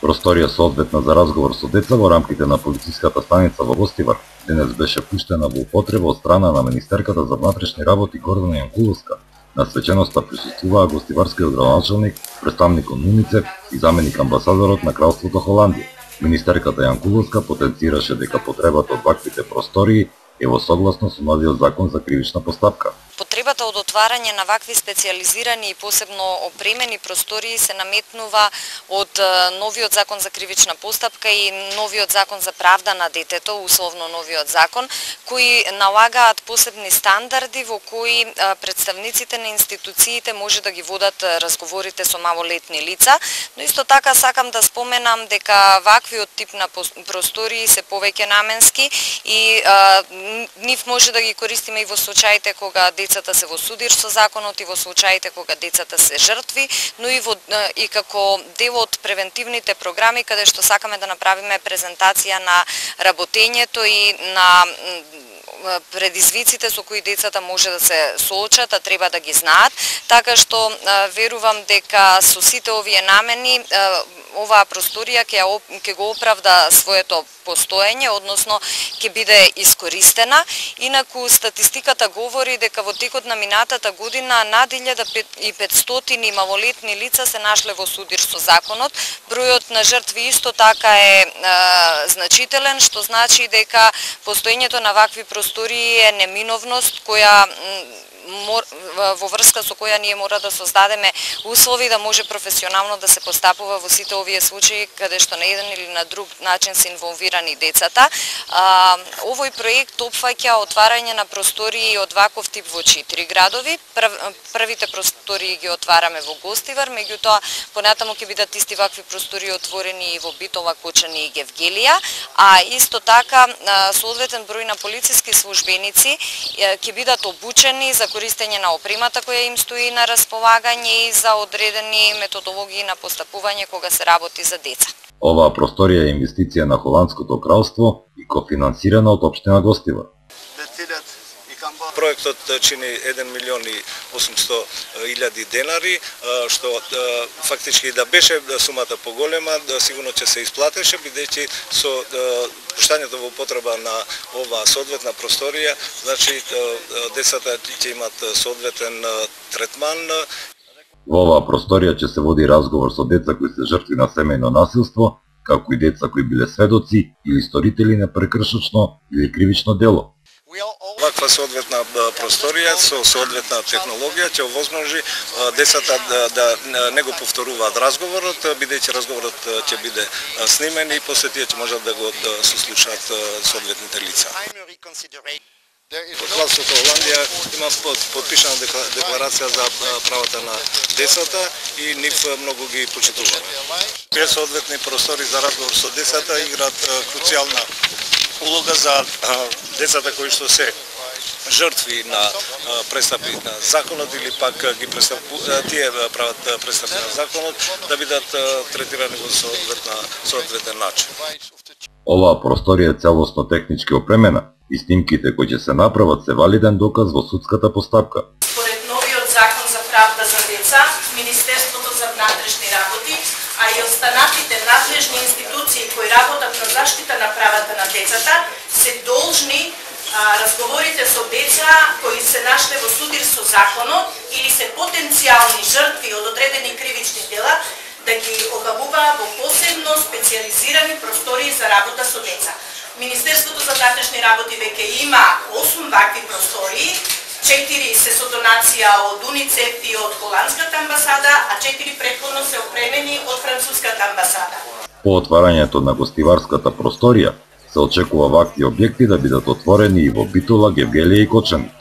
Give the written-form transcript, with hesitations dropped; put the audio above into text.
Просторија соодветна за разговор со деца во рамките на полициската станица во Гостивар денес беше пуштена во употреба од страна на Министерката за внатрешни работи Гордана Јанкуловска. На свеченоста присуствуваа гостиварскиот градоначалник, представникот на УНИЦЕФ и заменик амбасадорот на Кралството Холандија. Министерката Јанкуловска потенцираше дека потребата од ваквите простории е во согласно со новиот закон за кривична постапка. Потребата од отварање на вакви специјализирани и посебно опремени простории се наметнува од новиот закон за кривична постапка и новиот закон за правда на детето, условно новиот закон, кои налагаат посебни стандарди во кои представниците на институциите може да ги водат разговорите со малолетни лица, но исто така сакам да споменам дека ваквиот тип на простории се повеќе наменски и нив може да ги користиме и во случаите кога децата се во судир со законот и во случаите кога децата се жртви, но и како дел од превентивните програми каде што сакаме да направиме презентација на работењето и на предизвиците со кои децата може да се соочат, а треба да ги знаат, така што верувам дека со сите овие намени оваа просторија ќе го оправда своето постоење, односно ќе биде искористена. Инаку статистиката говори дека во текот на минатата година над 1500 малолетни лица се нашле во судир со законот. Бројот на жртви исто така е значителен, што значи дека постоењето на вакви простории е неминовност која во врска со која ние мора да создадеме услови да може професионално да се постапува во сите овие случаи каде што на еден или на друг начин се инволвирани децата. Овој проект опфаќа отварање на простории од ваков тип во 4 градови. Првите простории ги отвараме во Гостивар, меѓутоа понатаму ќе бидат исти вакви простории отворени и во Битола, Кочани и Гевгелија, а исто така соодветен број на полициски службеници ќе бидат обучени за користење на опремата која им стои на располагање и за одредени методологии на постапување кога се работи за деца. Оваа просторија е инвестиција на Холандското кралство и кофинансирана од општина Гостивар. Проектот чини 1.800.000 денари, што фактички да беше сумата поголема, сигурно ќе се исплатеше, бидејќи со пуштањето во употреба на оваа соодветна просторија, значи децата ќе имат соодветен третман. Во оваа просторија ќе се води разговор со деца кои се жртви на семејно насилство, како и деца кои биле сведоци или сторители на прекршочно или кривично дело. Ваква соодветна просторија со соодветна технологија ќе овозможи децата да не го повторуваат разговорот, бидејќи разговорот ќе биде снимен и после тие ќе можат да го сослушаат соодветните лица. Кралството Холандија има подпишана декларација за правата на децата и нив многу ги почитува. Тие соодветни простори за разговор со децата играат круцијална улога за децата кои што се жртви на престапи на законот или пак ги тие прават престапи на законот да бидат третирани во соодветен начин. Оваа просторија е целосно технички опремена и снимките кои ќе се направат се валиден доказ во судската постапка. Според новиот закон за правда за деца, Министерството за внатрешни работи, а и останатите надлежни институции кои работат на заштита на правата на децата, се должни разговорите со деца кои се нашле во судир со законот или се потенцијални жртви од одредени кривични дела да ги обавува во посебно специјализирани простории за работа со деца. Министерството за внатрешни работи веќе има 8 вакви простории, 4 се со донација од УНИЦЕФ и од Холандската амбасада, а 4 претходно се опремени од Француската амбасада. По отварањето на гостиварската просторија се очекува вакви објекти да бидат отворени и во Битола, Гевгелија и Кочани.